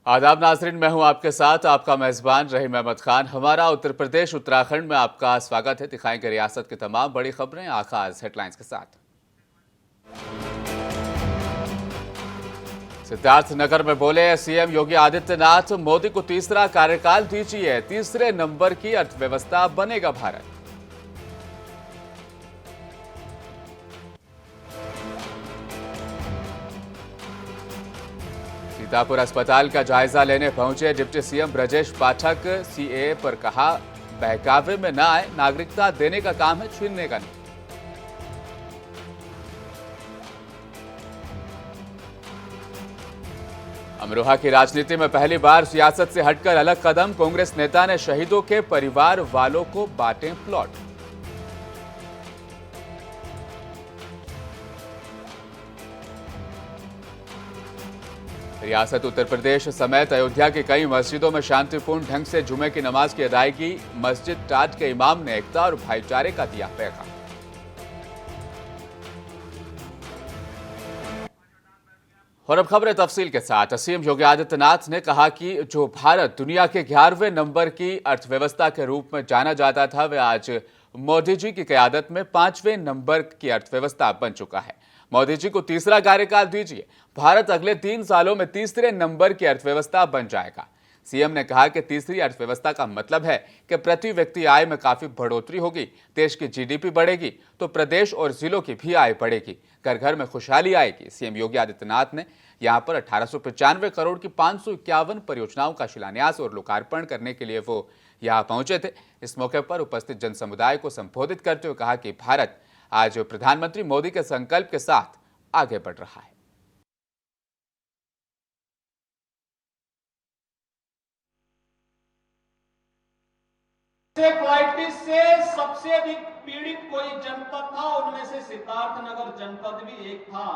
आदाब नाजरीन, मैं हूं आपके साथ आपका मेजबान रहीम अहमद खान। हमारा उत्तर प्रदेश उत्तराखंड में आपका स्वागत है। दिखाएंगे रियासत की तमाम बड़ी खबरें। आगाज हेडलाइंस के साथ। सिद्धार्थनगर में बोले सीएम योगी आदित्यनाथ, मोदी को तीसरा कार्यकाल दीजिए, तीसरे नंबर की अर्थव्यवस्था बनेगा भारत। सीतापुर अस्पताल का जायजा लेने पहुंचे deputy CM Brajesh Pathak, CAA पर कहा बहकावे में न आए, नागरिकता देने का काम है, छीनने का नहीं। अमरोहा की राजनीति में पहली बार सियासत से हटकर अलग कदम, कांग्रेस नेता ने शहीदों के परिवार वालों को बांटे प्लॉट। रियासत उत्तर प्रदेश समेत अयोध्या की कई मस्जिदों में शांतिपूर्ण ढंग से जुमे की नमाज की अदायगी, मस्जिद टाट के इमाम ने एकता और भाईचारे का दिया पैगाम। और अब खबरें तफसील के साथ। सीएम योगी आदित्यनाथ ने कहा कि जो भारत दुनिया के 11वें नंबर की अर्थव्यवस्था के रूप में जाना जाता था, वह आज मोदी जी की क़यादत में 5वें नंबर की अर्थव्यवस्था बन चुका है। मोदी जी को तीसरा कार्यकाल दीजिए, भारत अगले 3 सालों में तीसरे नंबर की अर्थव्यवस्था बन जाएगा। सीएम ने कहा कि तीसरी अर्थव्यवस्था का मतलब है कि प्रति व्यक्ति आय में काफी बढ़ोतरी होगी, देश की जीडीपी बढ़ेगी तो प्रदेश और जिलों की भी आय बढ़ेगी, घर घर में खुशहाली आएगी। सीएम योगी आदित्यनाथ ने यहां पर 1895 करोड़ की 551 परियोजनाओं का शिलान्यास और लोकार्पण करने के लिए वो यहां पहुंचे थे। इस मौके पर उपस्थित जन समुदाय को संबोधित करते हुए कहा कि भारत आज प्रधानमंत्री मोदी के संकल्प के साथ आगे बढ़ रहा है। सेफलाइटिस से सबसे अधिक पीड़ित कोई जनपद था, उनमें से सिद्धार्थनगर जनपद भी एक था।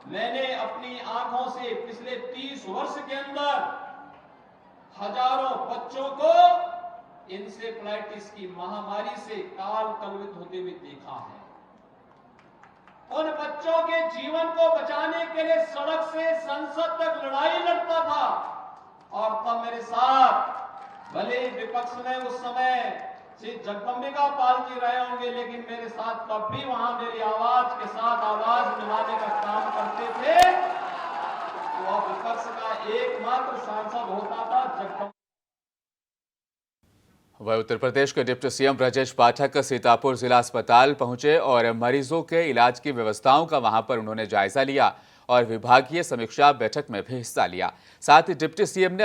मैंने अपनी आंखों से पिछले 30 वर्ष के अंदर हजारों बच्चों को इंसेफ्लाइटिस की महामारी से काल कलवित होते हुए देखा है। उन बच्चों के जीवन को बचाने के लिए सड़क से संसद तक लड़ाई लड़ता था और तब मेरे साथ भले विपक्ष में उस समय श्री जगदम्बिका पाल जी रहे होंगे, लेकिन मेरे साथ तब भी वहां मेरी आवाज के साथ आवाज मिलाने का काम करते थे। तो विपक्ष का एकमात्र सांसद होता था जगदम्बिका। वह उत्तर प्रदेश के डिप्टी सीएम ब्रजेश पाठक सीतापुर जिला अस्पताल पहुंचे और मरीजों के इलाज की व्यवस्थाओं का वहां पर उन्होंने जायजा लिया और विभागीय समीक्षा बैठक में भी हिस्सा लिया। साथ ही डिप्टी सीएम ने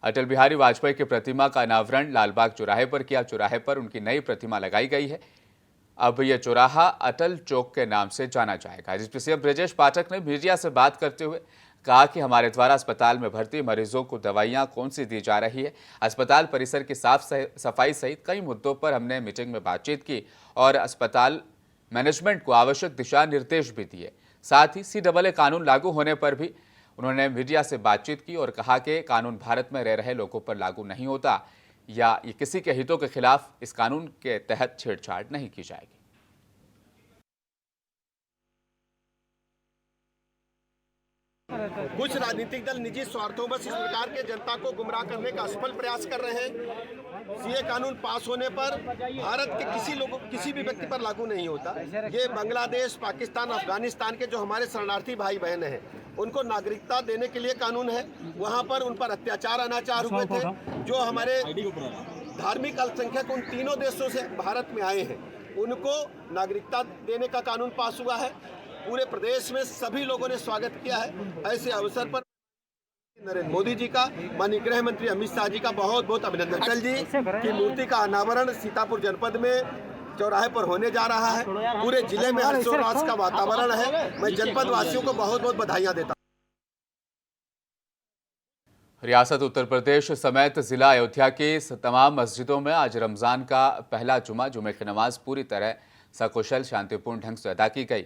अटल बिहारी वाजपेयी की प्रतिमा का अनावरण लालबाग चौराहे पर किया। चौराहे पर उनकी नई प्रतिमा लगाई गई है। अब यह चौराहा अटल चौक के नाम से जाना जाएगा। डिप्टी सीएम ब्रजेश पाठक ने मीडिया से बात करते हुए कहा कि हमारे द्वारा अस्पताल में भर्ती मरीजों को दवाइयां कौन सी दी जा रही है, अस्पताल परिसर की साफ सफाई सहित कई मुद्दों पर हमने मीटिंग में बातचीत की और अस्पताल मैनेजमेंट को आवश्यक दिशा निर्देश भी दिए। साथ ही CAA कानून लागू होने पर भी उन्होंने मीडिया से बातचीत की और कहा कि कानून भारत में रह रहे लोगों पर लागू नहीं होता या ये किसी के हितों के खिलाफ इस कानून के तहत छेड़छाड़ नहीं की जाएगी। कुछ राजनीतिक दल निजी स्वार्थों बस इस प्रकार के जनता को गुमराह करने का असफल प्रयास कर रहे हैं। सीए कानून पास होने पर भारत के किसी भी व्यक्ति पर लागू नहीं होता। ये बांग्लादेश, पाकिस्तान, अफगानिस्तान के जो हमारे शरणार्थी भाई बहन हैं, उनको नागरिकता देने के लिए कानून है। वहाँ पर उन पर अत्याचार अनाचार हुए थे। जो हमारे धार्मिक अल्पसंख्यक उन तीनों देशों से भारत में आए हैं, उनको नागरिकता देने का कानून पास हुआ है। पूरे प्रदेश में सभी लोगों ने स्वागत किया है। ऐसे अवसर पर नरेंद्र मोदी जी का, माननीय गृह मंत्री अमित शाह जी का बहुत बहुत अभिनंदन। अटल जी की मूर्ति का अनावरण सीतापुर जनपद में चौराहे पर होने जा रहा है। पूरे जिले में हर्षोल्लास का वातावरण है। मैं जनपद वासियों को बहुत बहुत बधाइयां देता हूं। रियासत उत्तर प्रदेश समेत जिला अयोध्या की तमाम मस्जिदों में आज रमजान का पहला जुमे की नमाज पूरी तरह सकुशल शांतिपूर्ण ढंग से अदा की गई।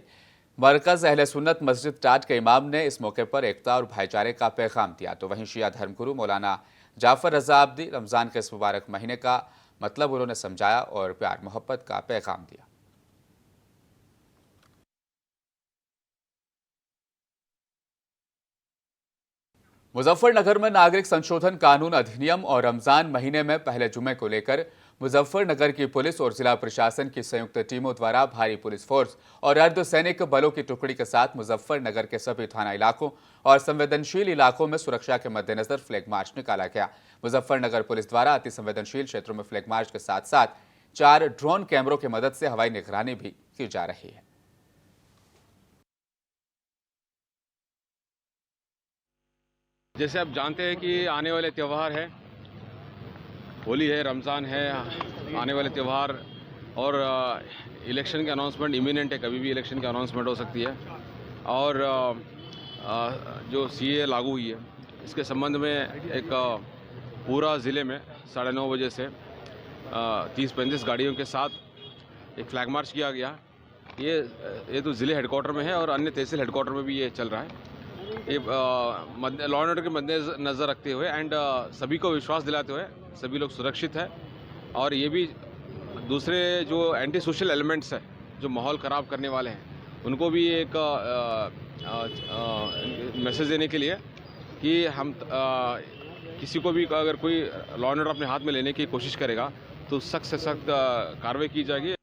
मरकज अहले सुन्नत मस्जिद टाट के इमाम ने इस मौके पर एकता और भाईचारे का पैगाम दिया। तो वहीं शिया धर्मगुरु मौलाना जाफर रजा अब्दी रमजान के इस मुबारक महीने का मतलब उन्होंने समझाया और प्यार मोहब्बत का पैगाम दिया। मुजफ्फरनगर में नागरिक संशोधन कानून अधिनियम और रमजान महीने में पहले जुमे को लेकर मुजफ्फरनगर की पुलिस और जिला प्रशासन की संयुक्त टीमों द्वारा भारी पुलिस फोर्स और अर्धसैनिक बलों की टुकड़ी के साथ मुजफ्फरनगर के सभी थाना इलाकों और संवेदनशील इलाकों में सुरक्षा के मद्देनजर फ्लैग मार्च निकाला गया। मुजफ्फरनगर पुलिस द्वारा अति संवेदनशील क्षेत्रों में फ्लैग मार्च के साथ साथ 4 ड्रोन कैमरों की मदद से हवाई निगरानी भी की जा रही है। जैसे आप जानते हैं कि आने वाले त्यौहार है, होली है, रमज़ान है, आने वाले त्यौहार और इलेक्शन की अनाउंसमेंट इमिनेंट है, कभी भी इलेक्शन की अनाउंसमेंट हो सकती है। और जो सीए लागू हुई है इसके संबंध में एक पूरा ज़िले में 9:30 बजे से 30-35 गाड़ियों के साथ एक फ्लैग मार्च किया गया। ये तो ज़िले हेडक्वार्टर में है और अन्य तहसील हेडक्वार्टर में भी ये चल रहा है। ये लॉ एंड ऑर्डर के मद्देनजर रखते हुए एंड सभी को विश्वास दिलाते हुए सभी लोग सुरक्षित है। और ये भी दूसरे जो एंटी सोशल एलिमेंट्स है, जो माहौल ख़राब करने वाले हैं, उनको भी एक मैसेज देने के लिए कि हम किसी को भी अगर कोई लॉ एंड ऑर्डर अपने हाथ में लेने की कोशिश करेगा तो सख्त से सख्त कार्रवाई की जाएगी।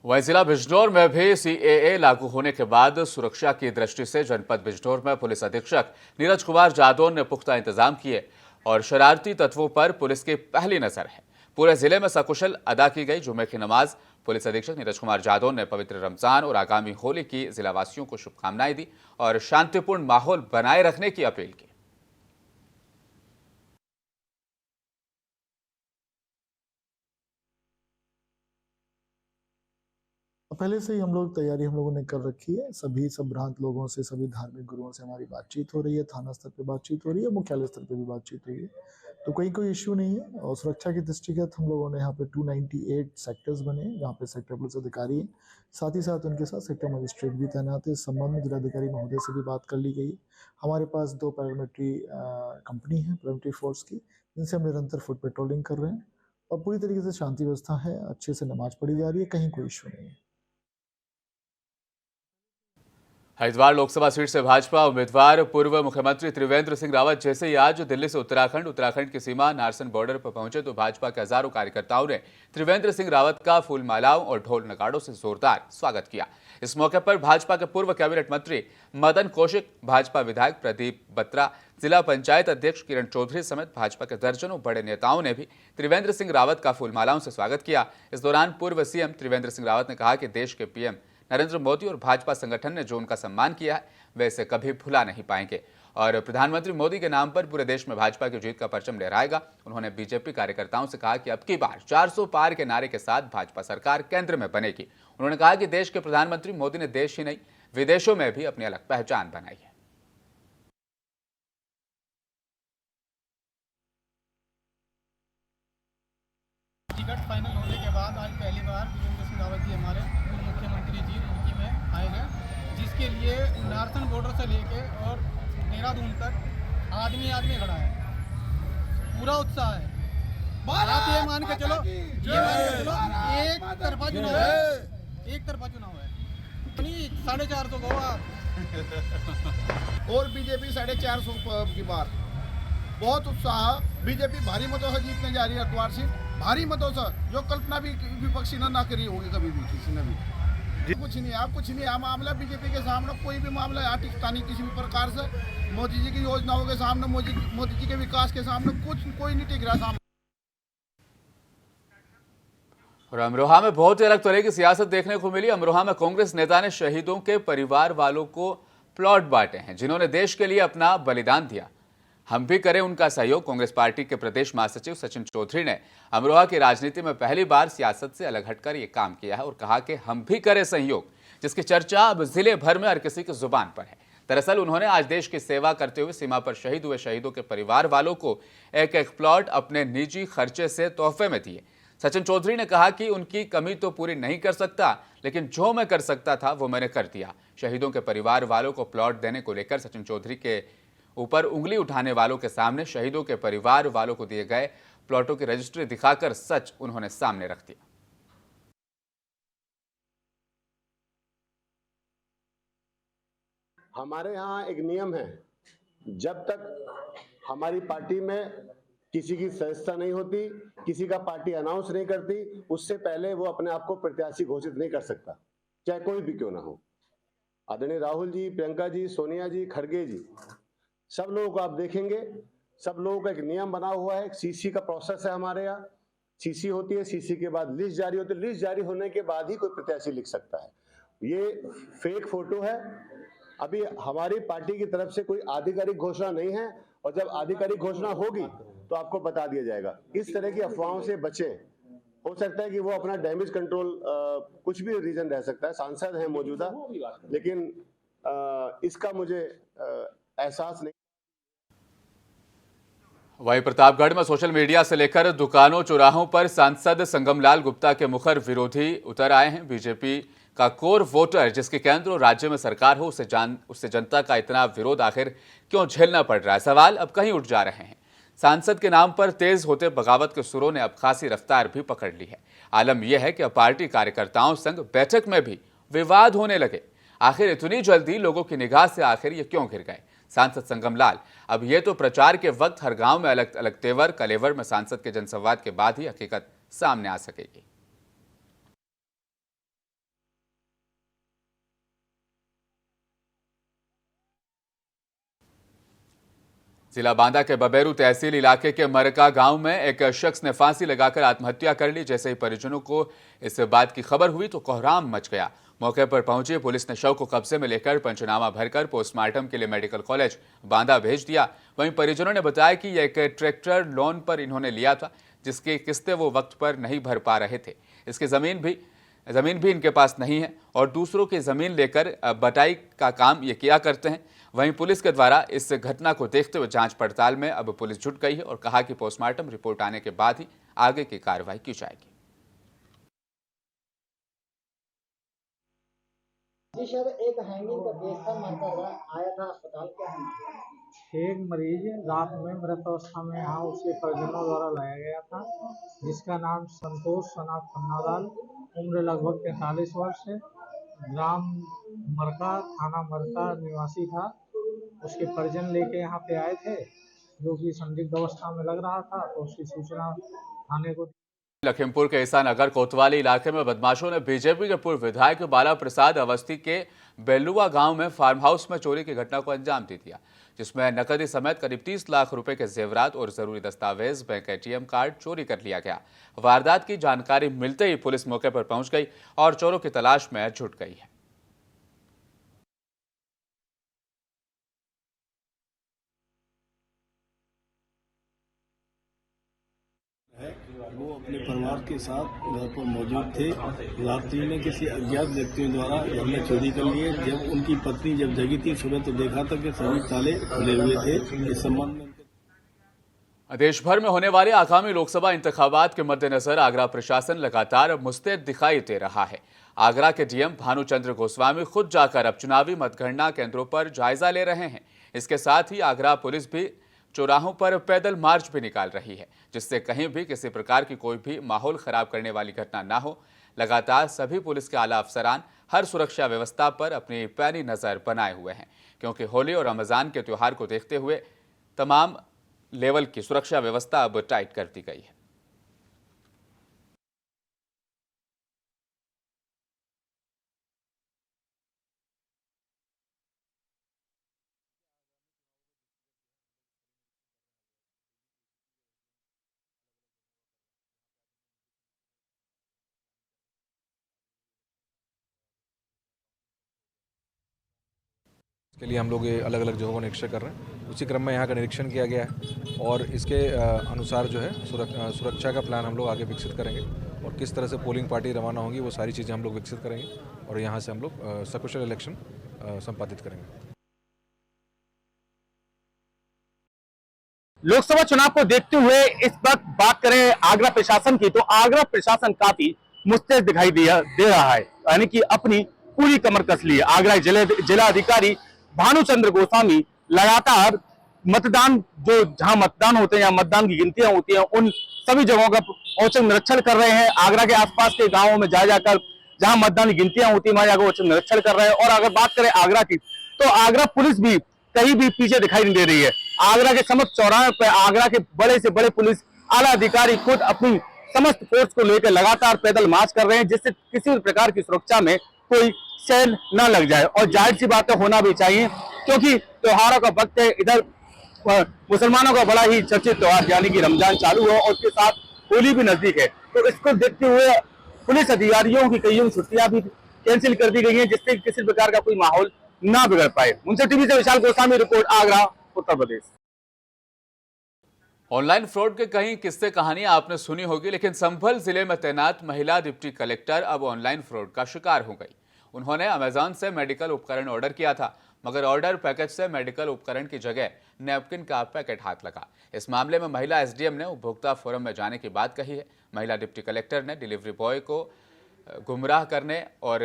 वहीं जिला बिजनौर में भी सीएए लागू होने के बाद सुरक्षा की दृष्टि से जनपद बिजनौर में पुलिस अधीक्षक नीरज कुमार जादौन ने पुख्ता इंतजाम किए और शरारती तत्वों पर पुलिस की पहली नजर है। पूरे जिले में सकुशल अदा की गई जुमे की नमाज। पुलिस अधीक्षक नीरज कुमार जादौन ने पवित्र रमजान और आगामी होली की जिलावासियों को शुभकामनाएं दी और शांतिपूर्ण माहौल बनाए रखने की अपील की। पहले से ही हम लोग तैयारी हम लोगों ने कर रखी है। सभी संभ्रांत लोगों से, सभी धार्मिक गुरुओं से हमारी बातचीत हो रही है, थाना स्तर पे बातचीत हो रही है, मुख्यालय स्तर पे भी बातचीत हुई है, तो कोई इश्यू नहीं है। और सुरक्षा की दृष्टिगत हम लोगों ने यहाँ पे 298 सेक्टर्स बने हैं, जहाँ पे सेक्टर पुलिस अधिकारी हैं, साथ ही साथ उनके साथ सेक्टर मजिस्ट्रेट भी तैनात है। इस संबंध में जिलाधिकारी महोदय से भी बात कर ली गई। हमारे पास 2 पैरामिलिट्री कंपनी है पैरामिलिट्री फोर्स की, जिनसे हम निरंतर फुट पेट्रोलिंग कर रहे हैं और पूरी तरीके से शांति व्यवस्था है, अच्छे से नमाज पढ़ी जा रही है, कहीं कोई इश्यू नहीं है। हरिद्वार लोकसभा सीट से भाजपा उम्मीदवार पूर्व मुख्यमंत्री त्रिवेंद्र सिंह रावत जैसे ही आज दिल्ली से उत्तराखंड की सीमा नारसन बॉर्डर पर पहुंचे तो भाजपा के हजारों कार्यकर्ताओं ने त्रिवेंद्र सिंह रावत का फूल मालाओं और ढोल नगाड़ों से जोरदार स्वागत किया। इस मौके पर भाजपा के पूर्व कैबिनेट मंत्री मदन कौशिक, भाजपा विधायक प्रदीप बत्रा, जिला पंचायत अध्यक्ष किरण चौधरी समेत भाजपा के दर्जनों बड़े नेताओं ने भी त्रिवेंद्र सिंह रावत का फूल मालाओं से स्वागत किया। इस दौरान पूर्व सीएम त्रिवेंद्र सिंह रावत ने कहा कि देश के पीएम नरेंद्र मोदी और भाजपा संगठन ने जो उनका सम्मान किया है वे इसे कभी भुला नहीं पाएंगे और प्रधानमंत्री मोदी के नाम पर पूरे देश में भाजपा की जीत का परचम लहराएगा। उन्होंने बीजेपी कार्यकर्ताओं से कहा कि अब की बार 400 पार के नारे के साथ भाजपा सरकार केंद्र में बनेगी। उन्होंने कहा कि देश के प्रधानमंत्री मोदी ने देश ही नहीं विदेशों में भी अपनी अलग पहचान बनाई है। टिकट फाइनल होने के बाद आज पहली बार त्रिवेंद्र सिंह रावत जी हमारे पूर्व मुख्यमंत्री जी उनकी में आए हैं, जिसके लिए नारसन बॉर्डर से लेके और देहरादून तक आदमी खड़ा है, पूरा उत्साह है। आप ये मान के चलो एक तरफा चुनाव है, 450 को और बीजेपी 450 की बार बहुत उत्साह। बीजेपी भारी मतों से जीतने जा रही है हरिद्वार सीट, भारी मतों से, जो कल्पना भी विपक्षी ने ना करी होगी कभी भी किसी ने भी। कुछ नहीं है, कुछ नहीं है मामला बीजेपी के सामने, कोई भी मामला यहाँ टिकता नहीं किसी भी प्रकार से। मोदी जी की योजनाओं के सामने, मोदी जी के विकास के सामने कोई नहीं टिक रहा सामने। और अमरोहा में बहुत ही अलग तरह की सियासत देखने को मिली। अमरोहा में कांग्रेस नेता ने शहीदों के परिवार वालों को प्लॉट बांटे हैं जिन्होंने देश के लिए अपना बलिदान दिया। हम भी करें उनका सहयोग। कांग्रेस पार्टी के प्रदेश महासचिव सचिन चौधरी ने अमरोहा की राजनीति में पहली बार सियासत से अलग हटकर ये काम किया है और कहा कि हम भी करें सहयोग, जिसकी चर्चा अब जिले भर में हर किसी की जुबान पर है। दरअसल उन्होंने आज देश की सेवा करते हुए सीमा पर शहीद हुए शहीदों के परिवार वालों को एक प्लॉट अपने निजी खर्चे से तोहफे में दिए। सचिन चौधरी ने कहा कि उनकी कमी तो पूरी नहीं कर सकता, लेकिन जो मैं कर सकता था वो मैंने कर दिया। शहीदों के परिवार वालों को प्लॉट देने को लेकर सचिन चौधरी के ऊपर उंगली उठाने वालों के सामने शहीदों के परिवार वालों को दिए गए प्लॉटों की रजिस्ट्री दिखाकर सच उन्होंने सामने रख दिया। हमारे यहाँ एक नियम है, जब तक हमारी पार्टी में किसी की सदस्यता नहीं होती, किसी का पार्टी अनाउंस नहीं करती, उससे पहले वो अपने आप को प्रत्याशी घोषित नहीं कर सकता, चाहे कोई भी क्यों ना हो। आदरणीय राहुल जी, प्रियंका जी, सोनिया जी, खड़गे जी, सब लोगों को आप देखेंगे, सब लोगों का एक नियम बना हुआ है, एक सीसी का प्रोसेस है हमारे यहाँ। सीसी होती है, सीसी के बाद लिस्ट जारी होती है, लिस्ट जारी होने के बाद ही कोई प्रत्याशी लिख सकता है। ये फेक फोटो है, अभी हमारी पार्टी की तरफ से कोई आधिकारिक घोषणा नहीं है, और जब आधिकारिक घोषणा होगी तो आपको बता दिया जाएगा। इस तरह की अफवाहों से बचें। हो सकता है कि वो अपना डैमेज कंट्रोल, कुछ भी रीजन रह सकता है, सांसद हैं मौजूदा, लेकिन इसका मुझे एहसास नहीं। वहीं प्रतापगढ़ में सोशल मीडिया से लेकर दुकानों चौराहों पर सांसद संगमलाल गुप्ता के मुखर विरोधी उतर आए हैं। बीजेपी का कोर वोटर, जिसके केंद्र और राज्य में सरकार हो, उससे जनता का इतना विरोध आखिर क्यों झेलना पड़ रहा है, सवाल अब कहीं उठ जा रहे हैं। सांसद के नाम पर तेज होते बगावत के सुरों ने अब खासी रफ्तार भी पकड़ ली है। आलम यह है कि अब पार्टी कार्यकर्ताओं संग बैठक में भी विवाद होने लगे। आखिर इतनी जल्दी लोगों की निगाह से आखिर ये क्यों घिर गए? सांसद संगमलाल, अब ये तो प्रचार के वक्त हर गांव में अलग अलग तेवर कलेवर में सांसद के जनसंवाद के बाद ही हकीकत सामने आ सकेगी। जिला बांदा के बबेरू तहसील इलाके के मरका गांव में एक शख्स ने फांसी लगाकर आत्महत्या कर ली। जैसे ही परिजनों को इस बात की खबर हुई तो कोहराम मच गया। मौके पर पहुंची पुलिस ने शव को कब्जे में लेकर पंचनामा भरकर पोस्टमार्टम के लिए मेडिकल कॉलेज बांदा भेज दिया। वहीं परिजनों ने बताया कि यह एक ट्रैक्टर लोन पर इन्होंने लिया था, जिसकी किस्तें वो वक्त पर नहीं भर पा रहे थे। इसकी जमीन भी इनके पास नहीं है और दूसरों की जमीन लेकर बटाई का काम ये किया करते हैं। वहीं पुलिस के द्वारा इस घटना को देखते हुए जांच पड़ताल में अब पुलिस जुट गई है और कहा कि पोस्टमार्टम रिपोर्ट आने के बाद ही आगे की कार्रवाई की जाएगी। जी सर, एक हैंगिंग का केस था, मरका आया था अस्पताल, क्या है? एक मरीज रात में मृत अवस्था में यहाँ उसके परिजनों द्वारा लाया गया था, जिसका नाम संतोष सनात खन्नालाल, उम्र लगभग 43 वर्ष है, ग्राम मरका, थाना मरका निवासी था। उसके परिजन लेके यहाँ पे आए थे, जो कि संदिग्ध अवस्था में लग रहा था, तो उसकी सूचना थाने को। लखीमपुर के ईसानगर कोतवाली इलाके में बदमाशों ने बीजेपी के पूर्व विधायक बाला प्रसाद अवस्थी के बेलुआ गांव में फार्म हाउस में चोरी की घटना को अंजाम दे दिया, जिसमें नकदी समेत करीब 30 लाख रुपए के जेवरात और जरूरी दस्तावेज, बैंक एटीएम कार्ड चोरी कर लिया गया। वारदात की जानकारी मिलते ही पुलिस मौके पर पहुंच गई और चोरों की तलाश में जुट गई है। वो अपने परिवार के साथ घर पर मौजूद थे। रात्रि में किसी अज्ञात व्यक्तियों द्वारा घर में चोरी कर लिए। जब उनकी पत्नी जब जगी थी सुबह तो देखा था कि सभी ताले खुले हुए थे। इस संबंध में देश भर में होने वाले आगामी लोकसभा इंतखाबात के मद्देनजर आगरा प्रशासन लगातार मुस्तैद दिखाई दे रहा है। आगरा के डीएम भानुचंद्र गोस्वामी खुद जाकर अब चुनावी मतगणना केंद्रों पर जायजा ले रहे हैं। इसके साथ ही आगरा पुलिस भी चौराहों पर पैदल मार्च भी निकाल रही है, जिससे कहीं भी किसी प्रकार की कोई भी माहौल खराब करने वाली घटना ना हो। लगातार सभी पुलिस के आला अफसरान हर सुरक्षा व्यवस्था पर अपनी पैनी नजर बनाए हुए हैं, क्योंकि होली और रमजान के त्योहार को देखते हुए तमाम लेवल की सुरक्षा व्यवस्था अब टाइट कर दी गई है। के लिए हम लोग ये अलग अलग जगहों का निरीक्षण कर रहे हैं। उसी क्रम में यहाँ का निरीक्षण किया गया है और इसके अनुसार जो है सुरक्षा का प्लान हम लोग आगे विकसित करेंगे और किस तरह से पोलिंग पार्टी रवाना होंगी वो सारी चीज़ें हम लोग विकसित करेंगे और यहाँ से हम लोग सकुशल इलेक्शन संपादित करेंगे। लोकसभा चुनाव को देखते हुए इस वक्त बात करें आगरा प्रशासन की, तो आगरा प्रशासन काफी मुस्तैद दिखाई दे रहा है, यानी कि अपनी पूरी कमर कस ली है। आगरा जिला अधिकारी भानुचंद्र गोस्वामी लगातार मतदान जहां मतदान होते हैं या मतदान की गिनतियां होती हैं उन सभी जगहों का औचक निरीक्षण कर रहे हैं। आगरा के आसपास के गांवों में जाकर जहां मतदान की गिनतियां होती है वहां जाकर औचक निरीक्षण कर रहे हैं। और अगर बात करें आगरा की, तो आगरा पुलिस भी कहीं भी पीछे दिखाई नहीं दे रही है। आगरा के समस्त चौराहे पर आगरा के बड़े से बड़े पुलिस आला अधिकारी खुद अपनी समस्त फोर्स को लेकर लगातार पैदल मार्च कर रहे हैं, जिससे किसी भी प्रकार की सुरक्षा में कोई सेल न लग जाए। और जाहिर सी बात है, होना भी चाहिए, क्योंकि त्योहारों का वक्त है। इधर मुसलमानों का बड़ा ही चर्चित त्योहार यानी कि रमजान चालू हो और उसके साथ होली भी नजदीक है, तो इसको देखते हुए पुलिस अधिकारियों की कई छुट्टियां भी कैंसिल कर दी गई हैं, जिससे किसी प्रकार का कोई माहौल ना बिगड़ पाए। मुंसफ टीवी से विशाल Goswami report, Agra, Uttar Pradesh. Online fraud के कई किस्से कहानियां आपने सुनी होगी, लेकिन संभल जिले में तैनात महिला डिप्टी कलेक्टर अब ऑनलाइन फ्रॉड का शिकार हो गई। उन्होंने अमेजॉन से मेडिकल उपकरण ऑर्डर किया था, मगर ऑर्डर पैकेज से मेडिकल उपकरण की जगह नैपकिन का पैकेट हाथ लगा। इस मामले में महिला एसडीएम ने उपभोक्ता फोरम में जाने की बात कही है। महिला डिप्टी कलेक्टर ने डिलीवरी बॉय को गुमराह करने और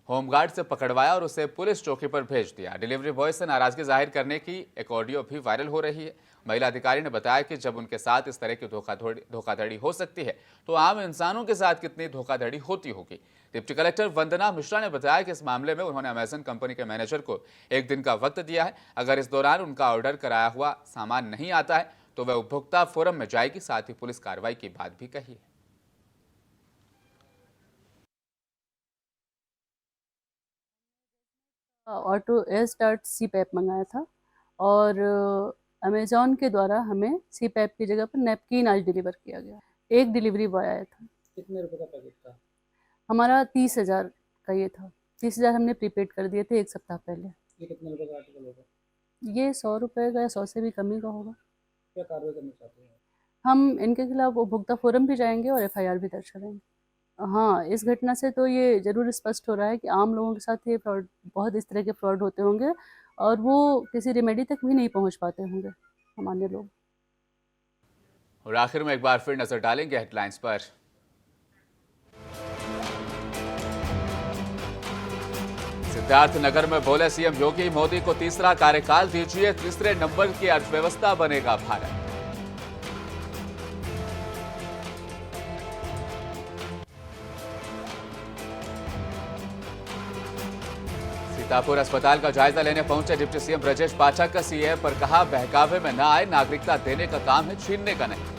होमगार्ड से पकड़वाया और उसे पुलिस चौकी पर भेज दिया। डिलीवरी बॉय से नाराजगी जाहिर करने की एक ऑडियो भी वायरल हो रही है। महिला अधिकारी ने बताया कि जब उनके साथ इस तरह की धोखाधड़ी हो सकती है, तो आम इंसानों के साथ कितनी धोखाधड़ी होती होगी। डिप्टी कलेक्टर वंदना मिश्रा ने बताया कि इस मामले में उन्होंने अमेजन कंपनी के मैनेजर को 1 दिन का वक्त दिया है। अगर इस दौरान उनका ऑर्डर कराया हुआ सामान नहीं आता है, तो वह उपभोक्ता फोरम में जाएगी। साथ ही पुलिस कार्रवाई की बात भी कही है। ऑटो CPAP मंगाया था और अमेजॉन के द्वारा हमें CPAP की जगह पर नैपकिन आज डिलीवर किया गया। एक डिलीवरी बॉय आया था। कितने रुपए का पैकेट था? हमारा 30,000 का ये था। 30,000 हमने प्रीपेड कर दिए थे 1 सप्ताह पहले। ये कितने रुपए का आर्टिकल होगा? ये 100 रुपये का या 100 से भी कम ही का होगा। क्या कार्रवाई करना चाहते हैं? हम इनके खिलाफ उपभोक्ता फोरम भी जाएंगे और FIR भी दर्ज करेंगे। हाँ, इस घटना से तो ये जरूर स्पष्ट हो रहा है कि आम लोगों के साथ ये फ्रॉड, बहुत इस तरह के फ्रॉड होते होंगे और वो किसी रेमेडी तक भी नहीं पहुंच पाते होंगे सामान्य लोग। और आखिर में एक बार फिर नजर डालेंगे हेडलाइंस पर। सिद्धार्थनगर में बोले सीएम योगी, मोदी को तीसरा कार्यकाल दीजिए, तीसरे नंबर की अर्थव्यवस्था बनेगा भारत। सीतापुर अस्पताल का जायजा लेने पहुंचे deputy CM Brajesh Pathak. CM पर कहा, बहकावे में न आए, नागरिकता देने का काम है, छीनने का नहीं।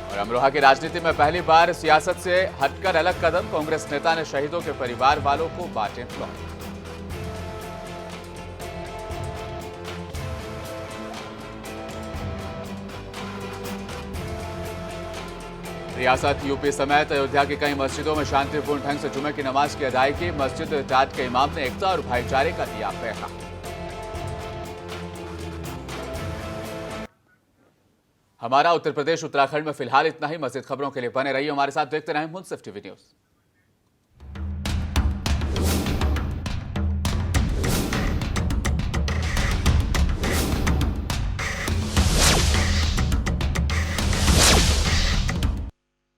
और अमरोहा की राजनीति में पहली बार सियासत से हटकर अलग कदम। कांग्रेस नेता ने शहीदों के परिवार वालों को बांटे फ्लॉट। रियासत यूपी समेत अयोध्या की कई मस्जिदों में शांतिपूर्ण ढंग से जुमे की नमाज की अदायगी। मस्जिद टाट के इमाम ने एकता और भाईचारे का दिया पैगाम। हमारा उत्तर प्रदेश उत्तराखंड में फिलहाल इतना ही। मजीद खबरों के लिए बने रहिए हमारे साथ, देखते रहें मुंसिफ टीवी न्यूज।